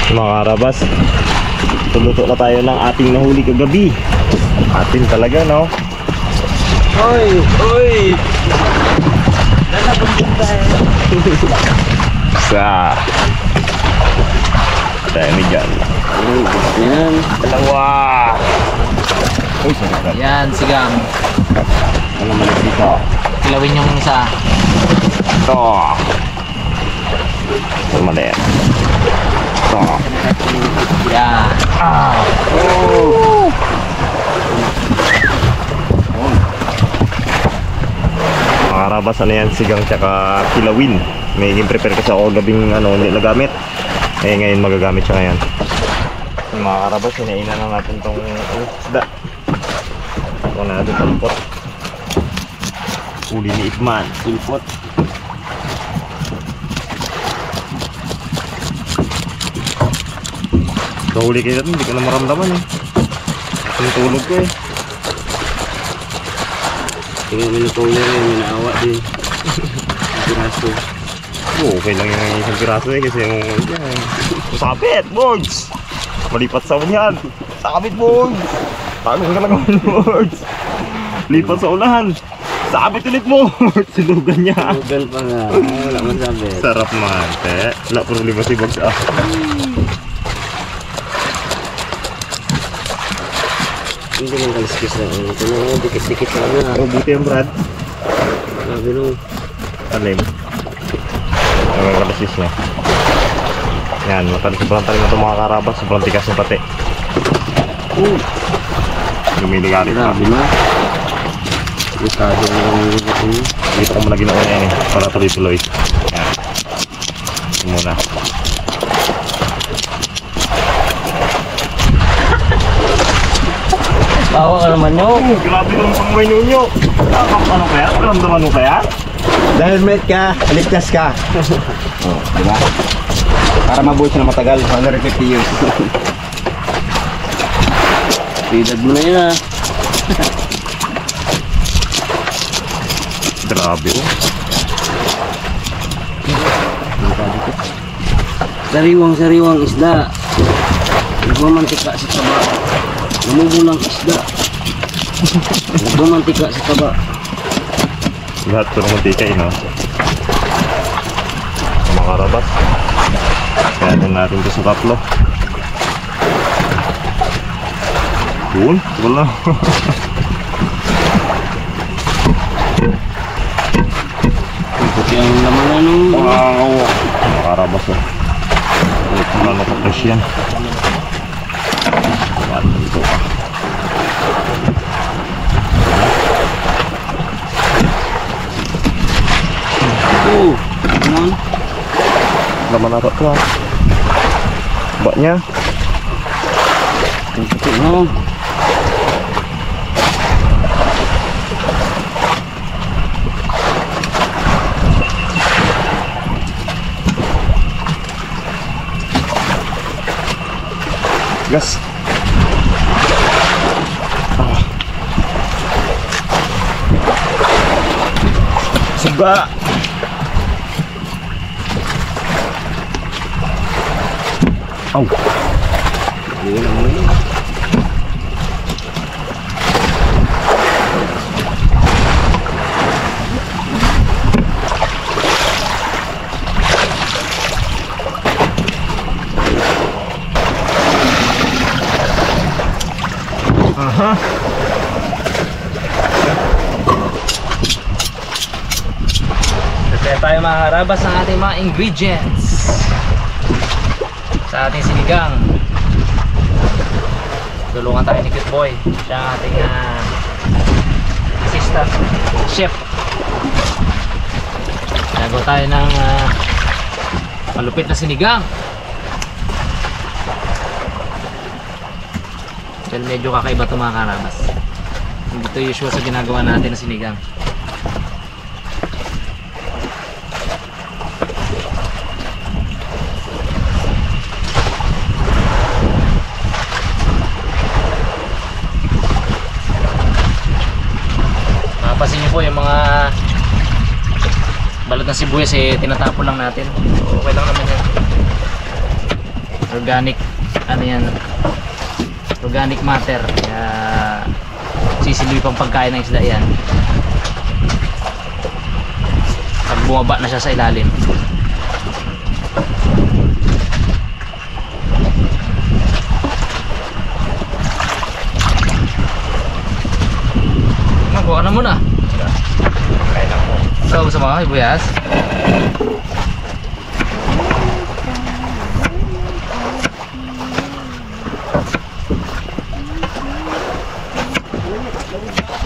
Mga karabas, tuluto na tayo ng ating nahuli kagabi. Atin talaga, no? Oy! Oy! Lalabang tayo. Sa dami dyan. Yan. Dalawa. Uy, sarap. Yan, sigang. Ano malit dito? Kilawin yung isa. Ito. Ito malit. Ito. Yan. Oh. Mga karabas, ano yan? Sigang tsaka kilawin. May prepare kasi ako gabing hindi nagamit. Eh ngayon magagamit siya ngayon. Mga karabas, hinainan na natin tong isda. Ito na natin talpot. Uli ni Ikman, silpot. Kahuli kayo natin, hindi ko na maramdaman eh. Ang tulog ko eh. Tingnan mo na tulog yun, minaawa din. Piraso. Okay lang yung isang piraso eh kasi yung yan. Sabit, boys! Malipat sa ulan. Sabit, boys! Tagal ka lang naman, boys! Lipat sa ulan. Sabit ulit mo! Sinugan niya. Sinugan pa nga. Wala masabit. Sarap man, te. Wala problema si Bogs. Hindi lang kaliskis na. Ito na, dikit-dikit lang na. Oh, buti yung Brad. Sabi nung. Talim. Ang kalasis niya. Yan, sobrang talim na itong mga karabas. Sobrang tikas ng pati. Lumiligari pa. Grabe na. Likado na lang yung ito niya. Dito ko muna ginawa yan eh. Para tuloy-tuloy. Yan. Ito muna. Bawa ka naman nyo. Grabe naman pang may nunyo. Ano kaya? Ramdaman mo kaya? Dahil met ka, ligtas ka. Oh, diba? Para mabuhay siya na matagal, 150 years. Pidad mo na yun ah. Grabe oh. Sariwang isda. Nagmamantika sa taba. Namumulang isda. Nagmamantika sa taba. Lahat ko ng mantika no? Mga karabas. Kaya natin ito sa tatlo. Yun, wala. Puti ang laman na nung. Wow! Mga karabas oh. Kung ano ka-fresh yan. Yan, dito ka. Ano? Laman na ito ah. Bak niya. Ang puti no. Gas. Suga. Au. Aha. Kaya tayo mga karabas ng ating mga ingredients sa ating sinigang. Tulungan tayo ni Cute Boy. Siya ang ating assistant chef. Nagawa tayo ng malupit na sinigang. Dahil medyo kakaiba ito mga karabas. Hindi ito usual sa ginagawa natin na sinigang. Mapapansin nyo po yung mga balot ng sibuyas tinatapon lang natin. So, okay lang naman yan. Organic, ano yan, organic matter. Kaya sisilbi pang pagkain ng isda yan pag bumaba na siya sa ilalim. Kuha na muna. Kaya na po. Ikaw gusto mo, ibuyas?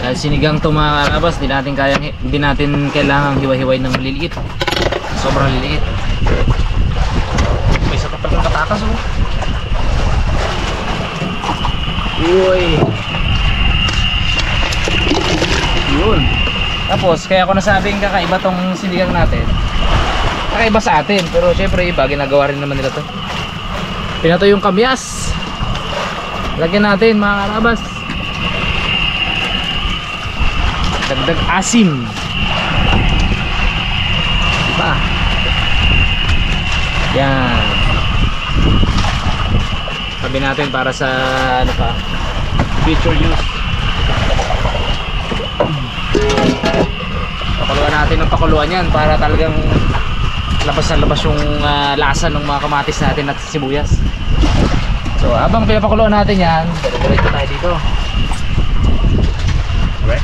Dahil sinigang to mga karabas, hindi natin kailangang hiwa-hiway ng maliliit. Sobrang liliit. May isa pa palang katakas oh. Uy. Yun. Tapos kaya ko nasabing kakaiba tong sinigang natin. Kakaiba sa atin, pero syempre iba ginagawa rin naman nila to. Pinato yung kamyas. Lagyan natin mga karabas. Dagdag asim. Diba? Yan. Sabi natin para sa ano pa, future use. Pakuluan natin ng pakuluan yan para talagang labas na labas yung lasa ng mga kamatis natin at sibuyas. So habang pinapakuluan natin yan, diretso tayo dito. Okay.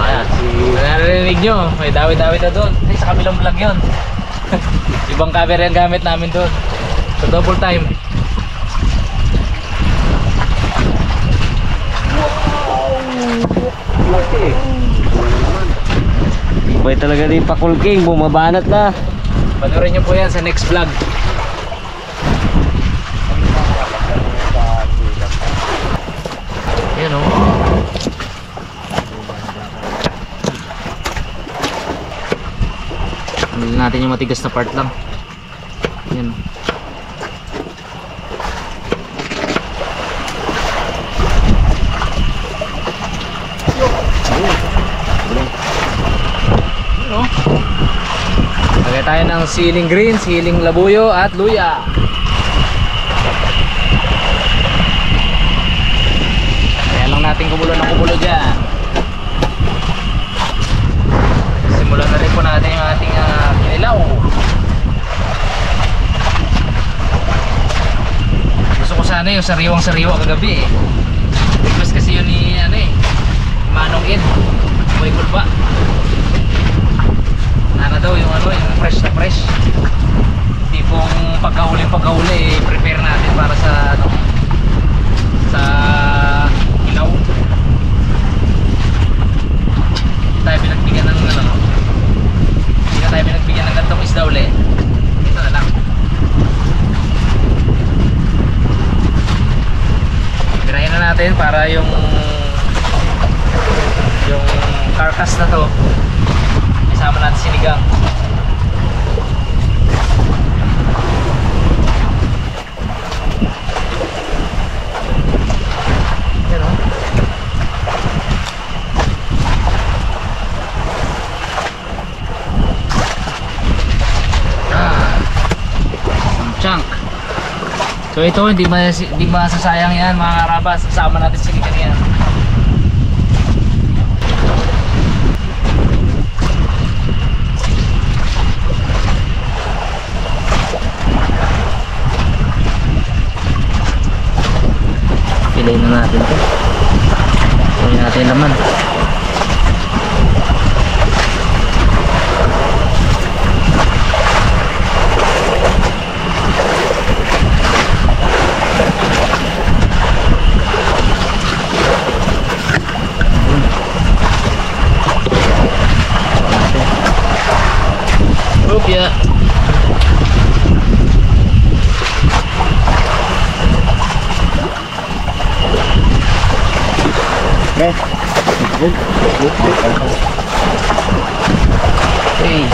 Ayan, narinig nyo, may dawit-dawit na doon. Ay, sa kabilang vlog yun. Ibang camera yung gamit namin doon. So double time. Ibay talaga din pakulking, bumabanat na. Panoorin nyo po yan sa next vlog. Ayan o. Hindi natin yung matigas na part lang. Ayan o. Lagay tayo ng siling green, siling labuyo at luya. Kaya lang natin kumulo ng kumulo dyan. Simulan na rin po natin yung ating kinilaw. Gusto ko sana yung sariwang sariwa kagabi eh. Request kasi yun ni Manong Ed, Boy Kulba. Ano daw yung yung fresh na fresh. Tipong pagkahuli prepare natin para sa sa ilaw. Hindi tayo pinagbigyan ng hindi na tayo pinagbigyan ng gantong isda uli. Ito na lang. Pirahin na natin para yung carcass na to isama natin sinigang. Yan o. Chunk. So ito hindi masasayang yan mga karabas. Isama natin sinigang yan. Pilay na natin ito. Pilay natin naman. Rupya. Okay. Hey.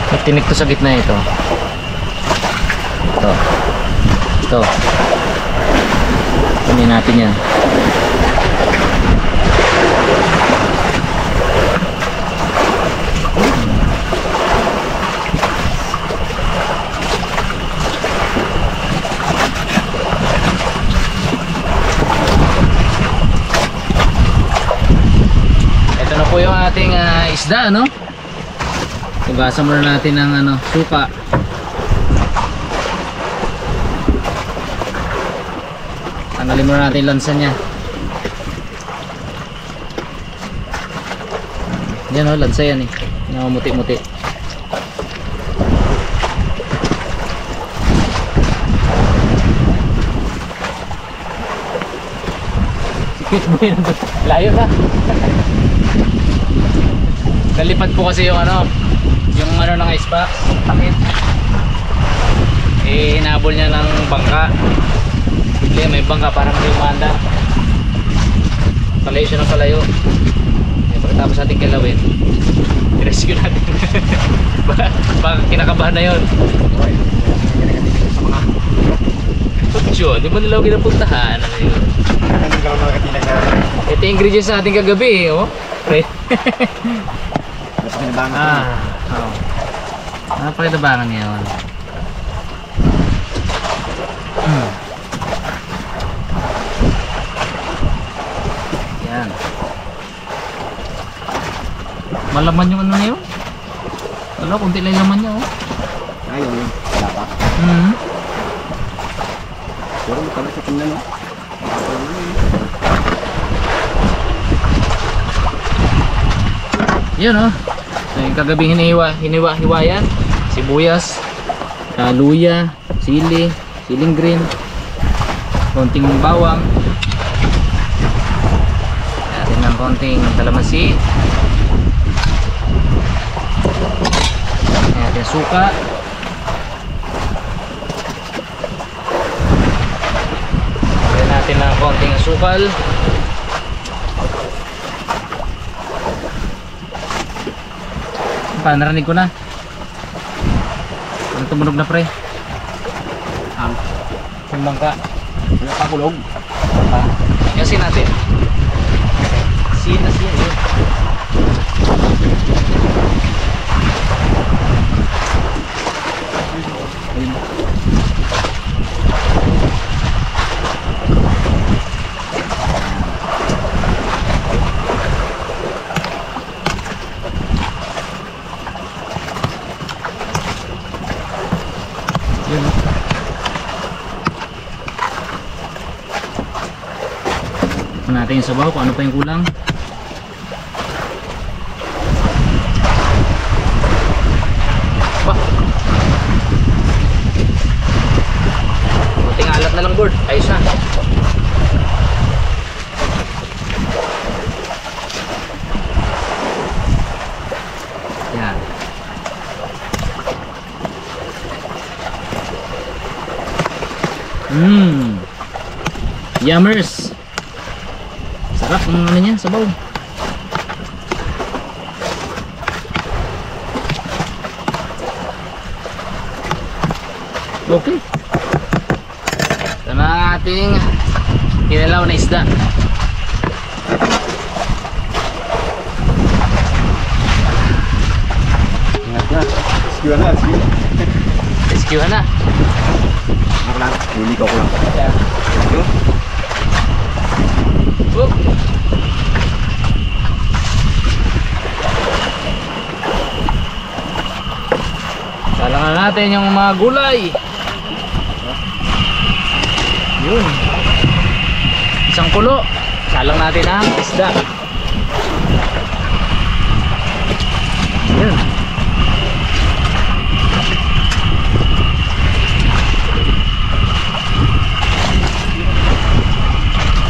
May tinik to sa gitna ito. Ito. Kunin natin yan. isda, ano? Tugasan muna natin ng ano, suka. Tanggalin muna natin yung lansa niya. Yan o, lansa yan eh. Namamuti-muti. Sikit mo yun. Layo na. Nalipad po kasi yung ano ng icebox, takip. Eh, hinabol niya ng bangka. Bigla may bangka, parang hindi umanda. Palayo siya ng palayo. Eh, pagkatapos natin kilawin, i-rescue natin. Baka kinakabahan na yun. Tutyo, di ba nila ako kinapuntahan? Ano yun? Ito yung ingredients sa ating kagabi eh, oh. Oh. Napakinabangan niya yun. Yan. Malaman yung ano na yun. Wala, kunti lang laman niya, oh. Ayun, wala pa. Pero matalas sa tingnan, no? Yan, oh. So, yung kagabing hiniwa-hiwayan, sibuyas, luya, sili, siling green, konting bawang, natin ng konting kalamansi, natin suka, natin ng konting asukal. Narinig ko na. Ano tumunog na, pre? Yung bangka. Wala pa kulog. Yasin natin. Sin na siya yun. Natin yung sabaw kung ano pa yung kulang. Kunting alat na lang, board. Ayos na. Yan. Yummers. Sarap ng ano niya, sabaw. Okay. Ito na ang ating kinalaw na isda. Ingat na. Rescue na, rescue. Rescue na. Ako lang, nilikaw ko lang. Yun. Oop. Salangan natin yung mga gulay. Yun. Isang kulo. Salang natin ang isda. Yun.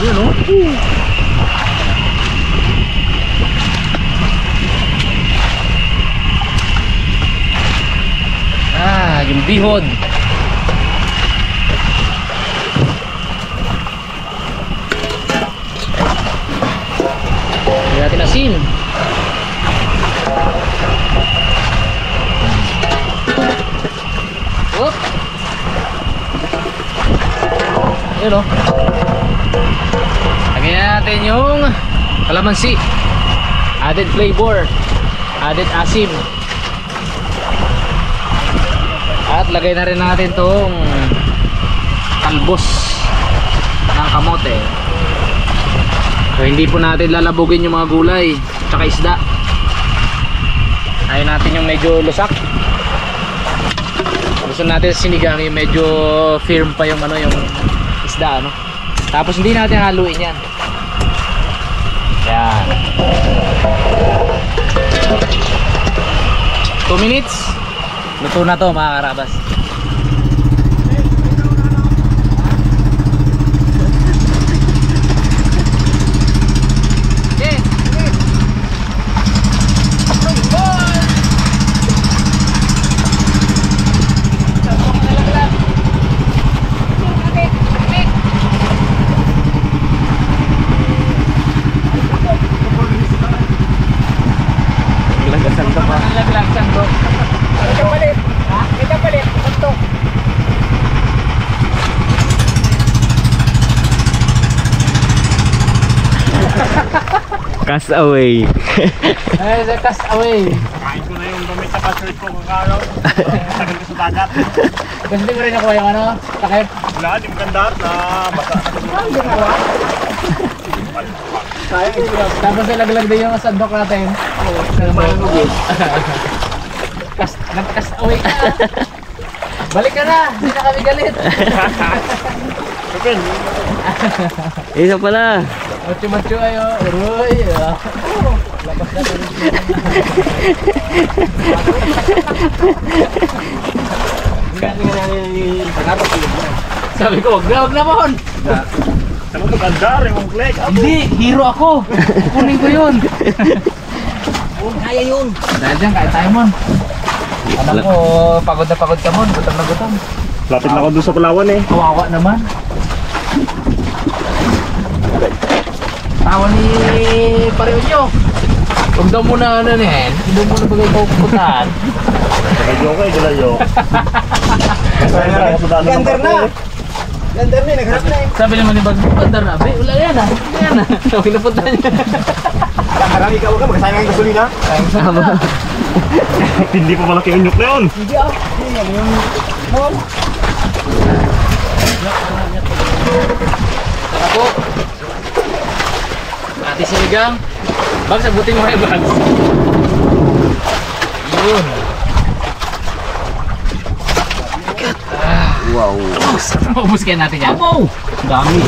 Yun, oh. Yung bihod. Lagyan natin asin. Whoop. Yun, oh. Lagyan natin yung kalamansi. Added flavor, added asim. At lagay na rin natin tong talbos ng kamote. So hindi po natin lalabugin yung mga gulay tsaka isda. Ayaw natin yung medyo lusak. Gusto natin sinigang yung medyo firm pa yung ano, yung isda, ano. Tapos hindi natin haluin yan. Yan. 2 minutes. Luto na to, mga karabas. Cast away. Ay, the cast away. Kain ko na yung gamit sa password ko kakaraw. Tagal ko sa dagat. Kasi hindi mo rin nakuha yung ano, takip. Wala, di maganda na basa. Tapos nilaglag din yung sandok natin. Nag-cast away ka. Balik ka na, hindi na kami galit. Kapin. Isa pala. Macho-macho ayo. Uroy. Lakas na rin. Sabi ko, wag na mon. Ano maganda rin mong flag? Hindi, hero ako. Kunin ko yun. Kaya yun. Dahil dyan, kahit tayo mon. Alam ko, pagod na pagod ka mon. Gutom na gutom. Lapit na ako doon sa Palawan eh. Kawawa naman. Tawa ni Pareonyo. Huwag daw muna ano eh. Hindi daw muna bagay pupuntahan. Galayo ko eh, galayo. Gander na. Gander na, nagharap na eh. Sabi naman ni Bag, bandar na. Be, wala yan ah. Wala yan ah. Huwag na punta niya. Marami ka, huwag ka, magkasayang ang gasolina. Sayang sama. Hindi pa malaki unyok na yun. Hindi ah. Hindi yan yung... Mom. Saka po. Ate Sinigang. Bag, sagutin mo yung bags. Yun. Wow. Maubos kaya natin yan. Wow. Dami.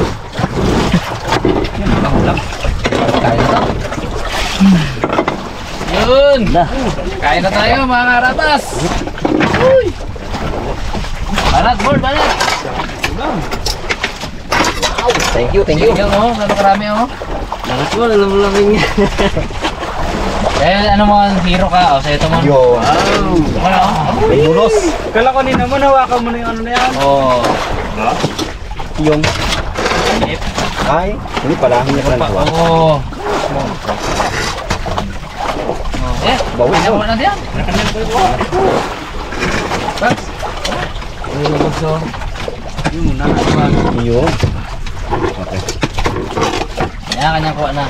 Kaya na. Yun. Kain na tayo mga karatas. Uy. Balat, board, balat. Thank you, thank you. Yan oh, ano karami oh. Lakas mo, lalamlaming. Eh, ano mo, hero ka. O, sa'yo ito mo. Yo. Ano? Bulos. Kala ko ni naman hawakan mo na yung ano na yan. Oo. Yung... Ay, hindi pala. Hindi pala nagawa. Oo. Eh, Bawin ano yun. mo natin yan? Bags. Ay, lubos oh. Yun muna. Yun. Yan, kanyang kuha na.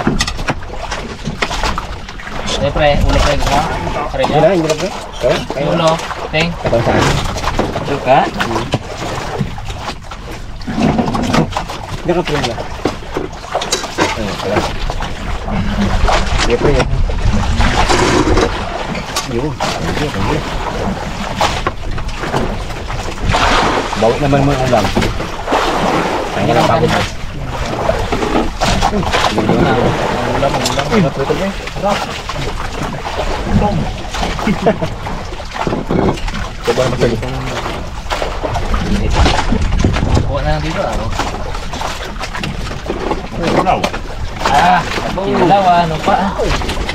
Siyempre, ulo kayo ko. Sorry Hindi na, hindi na pre. Okay, kayo. Ulo, ting. Kapag saan? Suka. Hindi ka pre nila. Ayun, pala. Hindi pre. Yun. Hindi. Bawit naman mo yung ulam. Kaya nga lang pagod. Hindi na. Ulam. Ito pre. Coba naman sa likod. Kuha na lang dito ah. Palaw. Ah, ilaw ah, ano pa ah.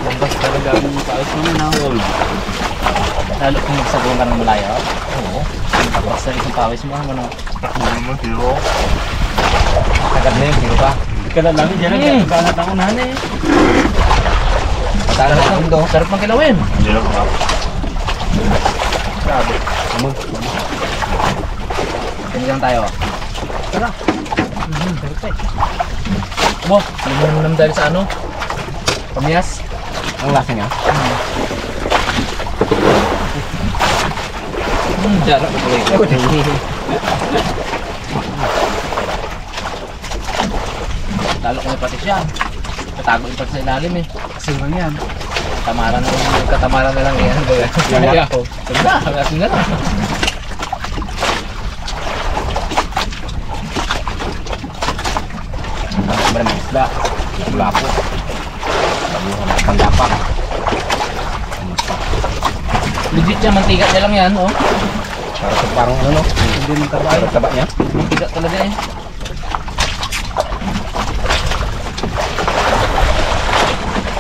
Lambas talaga ang paayos mo na. Lalo kung magsabong ka ng malayo. Oo. Tapos sa isang pawis mo, ano. Takbo naman, hero. Agad na yung hero pa. Ika na lang, dyan ang kalat ako na eh. Patala na ang mundo. Sarap ng kilawin. Hindi lang ako. Grabe. Sinigang tayo. Tara. Perfect. Mo, lumunam dahil sa ano? Pamiyas. Ang lasa niya. Jarap ko tuloy. Talo ko may patis yan. Tatago yung patis sa ilalim eh. Kasi lang yan. Tamaran na yung katamaran na lang yan. Kaya ako. Diba? Hagasin na lang. Maraming isda. Wala po. Panggapak. Legit siya, mantika niya lang yan, oh. Para sa parang ano, hindi mo taba. Para taba niya. Mantika talaga eh.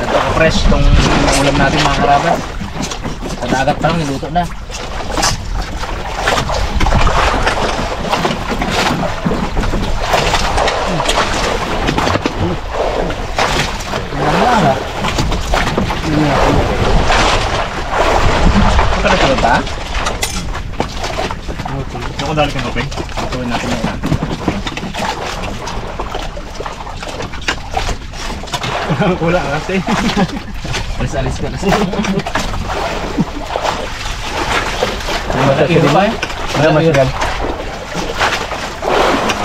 Ito ka fresh itong ulam natin mga karabas. Sa dagat pa lang, niluto na. Ito ba? Ako dali kang tupig. Tuwin natin na yan. Kulang kasi. Alis-alis ka kasi. Iro pa eh. Wala masyagan.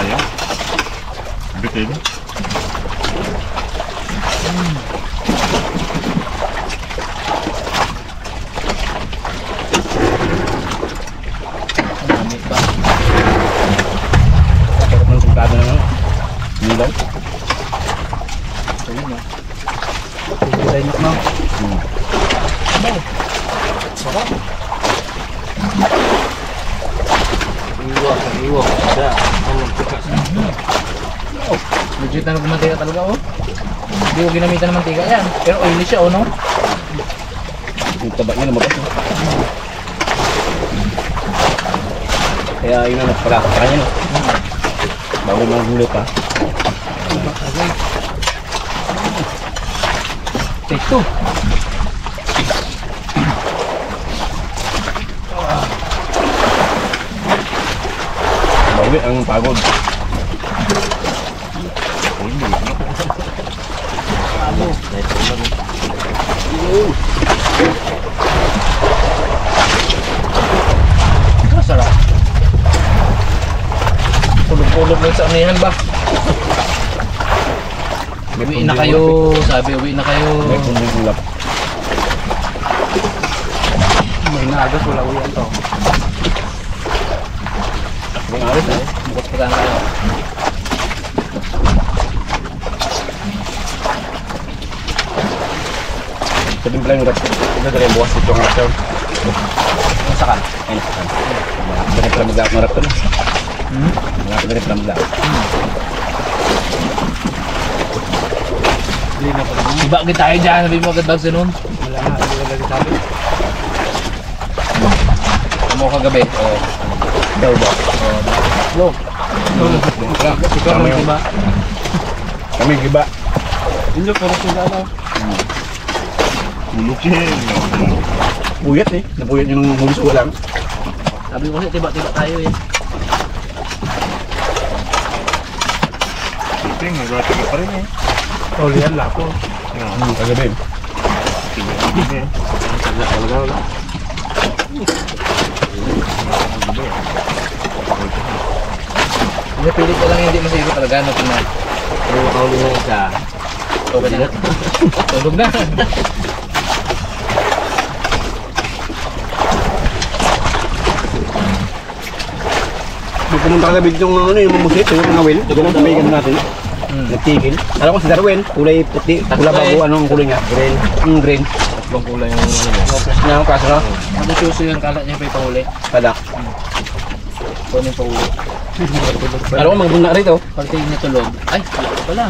Ayaw. Bitin. Dami pa. Sarap ng singkado na lang. Nilaw. Ayun na. Tingnan mo. Iwak. Ada. Legit na nagmantika talaga oh. Hindi ko ginamitan ng mantika yan. Pero oily siya oh no? Yung taba niya lumabas. No? Kaya yun ang nagpalaka sa kanya. No? Bago mga gulo pa. Take two. Bawi ang pagod. Masarap. Pulog-pulog lang sa anihan ba? Uwi na kayo, sabi uwi na kayo. May kumulap. May naagas, wala uwi to. May alis eh. Bukas pa tayo. Sabi mo lang yung rap. Ito na yung bukas ito ang rap. Ang sakal. Ay, nasakan. Malapit na pala maglaot ng rap to. Malapit na pala maglaot. Iba kita tayo dyan, sabi mo agad bags nun. Wala na. Hindi ka lagi sabi. Kamu kagabi. Oo. Daw ba? Go. Ikaw Kami diba? Kami giba. Hindi ko rin sila na. Bulok yan. Puyat eh. Napuyat yung hulis ko lang. Sabi ko kasi tiba-tiba tayo eh. Bitin, nagatiga pa rin eh. Oh, yan lapo. Kagabi. Bitin. Wala. Hindi, pilit ko lang hindi masiro talaga. Ano ko na. Pero makahuli na isa. Okay na. Tulog na. May pumunta ka na biglang ano yung mamusit. Yung mga will. Ito lang may gano'n natin. Nagtigil. Alam ko si Darwin. Kulay puti. Kulay bago. Anong kulay niya? Green. Green. Tatlong kulay yung ano niya. Na ang kaso na. Ano suso yun, kalat niya pa ipahuli. Kada. Ito yung pahuli. Alam ko mga buna rito. Pagtingin niya tulog. Ay, wala pala.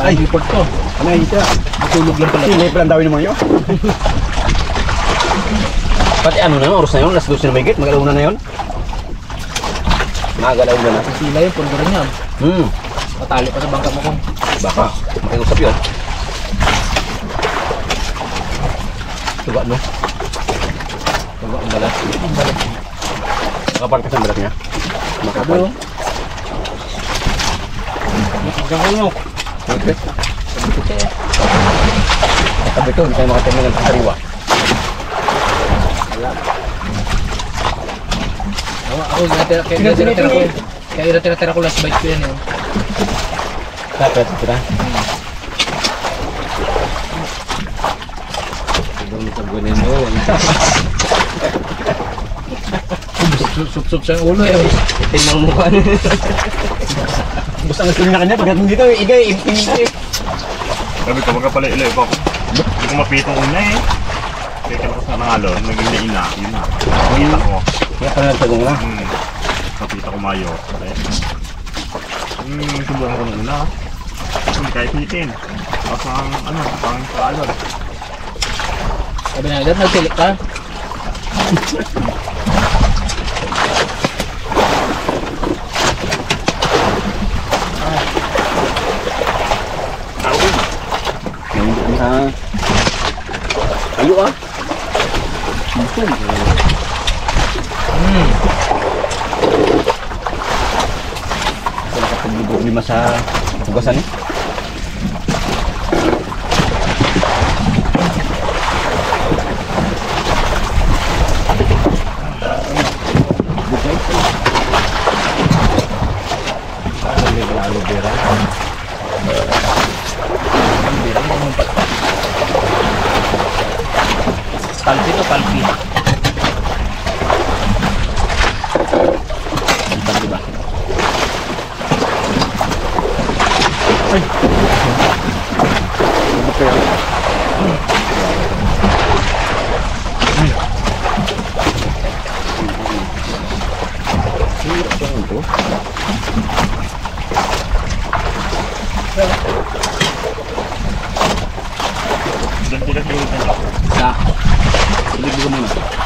Ay. Ay, report ko. Ano yung isa? Matulog lang pala. Hindi pala ang dawin naman yun. Pati ano na, oras na yun, alas 12 na may gate, mag-alauna na yun. Mag-alauna na. Sila yun, pundo rin yan. Matali pa sa bangka mo kung. Baka, makiusap yun. Tuga no? Tuga ang balat. Makapal ka sa balat niya. Makapal. Gagawin mo. Okay. Sabi eh. Sabi ko, hindi tayo makaterminal sa sariwa. Ako, kaya tira-tira ko last bite ko yan yun. Dapat, tira. Ganyan doon. Sup-sup sa ulo eh. Itim ng mukha niya. Gusto ang gusto na kanya. Pagdating dito, igay, impingin eh. Sabi ko, magkapala-ilay pa ako. Hindi ko mapitong una eh. Kaya kalakos na nangalo, naging naina, yun na. Nakita ko. Kaya pala nagtagong na. Kapita ko mayo. Subukan ko nung una. Hindi kahit hitin. Tapos ang ano, pang kaalon. Sabi na agad, nagtilik ka. Ayo ah. Wala ka problema sa tugasan eh. Aloe vera. Palpi to, palpi. Mantap diba? Dan tidak diurutan. Sa. Hindi ko muna.